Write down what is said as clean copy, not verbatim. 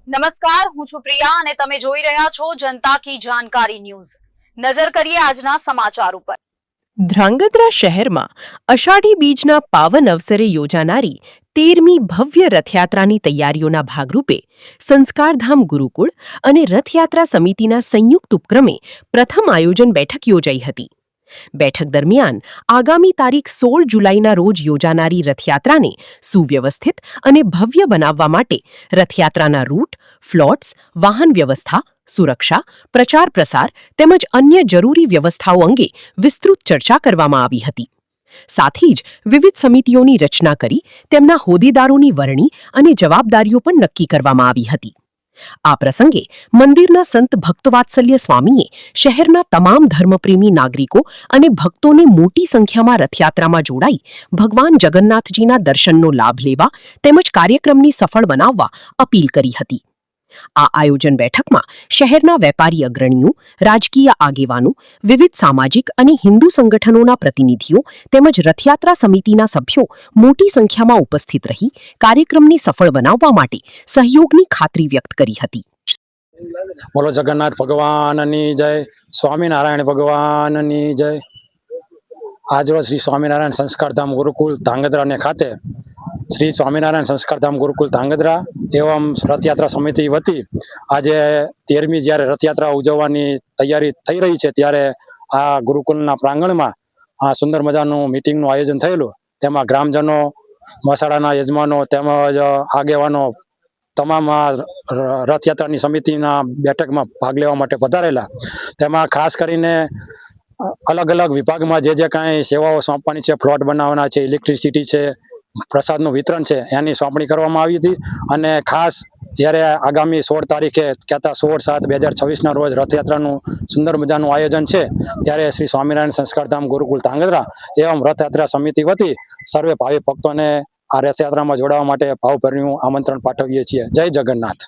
નમસ્કાર, હું છું પ્રિયા અને તમે જોઈ રહ્યા છો જનતા કી જાણકારી ન્યૂઝ। નજર કરીએ આજના સમાચાર ઉપર। ધ્રાંગધ્રા શહેરમાં અષાઢી બીજના પાવન અવસરે યોજાનારી 13મી ભવ્ય રથયાત્રાની તૈયારીઓના ભાગરૂપે સંસ્કારધામ ગુરુકુળ અને રથયાત્રા સમિતિના સંયુક્ત ઉપક્રમે પ્રથમ આયોજન બેઠક યોજાઈ હતી। બેઠક દરમિયાન આગામી તારીખ 16 જુલાઈના રોજ યોજાનારી રથયાત્રાને સુવ્યવસ્થિત અને ભવ્ય બનાવવા માટે રથયાત્રાના રૂટ, ફ્લોટ્સ, વાહન વ્યવસ્થા, સુરક્ષા, પ્રચાર પ્રસાર તેમજ અન્ય જરૂરી વ્યવસ્થાઓ અંગે વિસ્તૃત ચર્ચા કરવામાં આવી હતી। સાથી જ વિવિધ સમિતિઓની રચના કરી તેમના હોદ્દેદારોની વરણી અને જવાબદારીઓ પણ નક્કી કરવામાં આવી હતી। આ પ્રસંગે મંદિરના સંત ભક્તવાત્સલ્ય સ્વામીએ શહેરના તમામ ધર્મપ્રેમી નાગરિકો અને ભક્તોને મોટી સંખ્યામાં રથયાત્રામાં જોડાઈ ભગવાન જગન્નાથજીના દર્શનનો લાભ લેવા તેમજ કાર્યક્રમની સફળ બનાવવા અપીલ કરી હતી। આ આયોજન બેઠકમાં શહેરના વેપારી અગ્રણીઓ, રાજકીય આગેવાનો, વિવિધ સામાજિક અને હિન્દુ સંગઠનોના પ્રતિનિધિઓ તેમજ રથયાત્રા સમિતિના સભ્યો મોટી સંખ્યામાં ઉપસ્થિત રહી કાર્યક્રમની સફળ બનાવવા માટે સહયોગની ખાતરી વ્યક્ત કરી હતી। બોલો જગન્નાથ ભગવાનની જય, સ્વામિનારાયણ ભગવાનની જય। આજરોજ શ્રી સ્વામિનારાયણ સંસ્કારધામ ગુરુકુલ ધાંગધ્રાને ખાતે શ્રી સ્વામિનારાયણ સંસ્કારધામ ગુરુકુલ ધાંગધ્રા એવં રથયાત્રા સમિતિ વતી આજે 13મી જ્યારે રથયાત્રા ઉજવવાની તૈયારી થઈ રહી છે ત્યારે આ ગુરુકુલના પ્રાંગણમાં આ સુંદર મજાનું મિટિંગનું આયોજન થયેલું। તેમાં ગ્રામજનો, મસાળાના યજમાનો તેમજ આગેવાનો તમામ રથયાત્રાની સમિતિના બેઠકમાં ભાગ લેવા માટે પધારેલા। તેમાં ખાસ કરીને અલગ અલગ વિભાગમાં જે કાંઈ સેવાઓ સોંપવાની છે, પ્લોટ બનાવવાના છે, ઇલેક્ટ્રિસિટી છે, પ્રસાદનું વિતરણ છે, એની સોંપણી કરવામાં આવી હતી। અને ખાસ જ્યારે આગામી 16 તારીખે કહેતા 16/7/2026ના રોજ રથયાત્રાનું સુંદર મજાનું આયોજન છે ત્યારે શ્રી સ્વામિનારાયણ સંસ્કારધામ ગુરુકુલ ધાંગધ્રા એવં રથયાત્રા સમિતિ વતી સર્વે ભાવિ ભક્તોને આ રથયાત્રામાં જોડાવા માટે ભાવભર્યું આમંત્રણ પાઠવીએ છીએ। જય જગન્નાથ।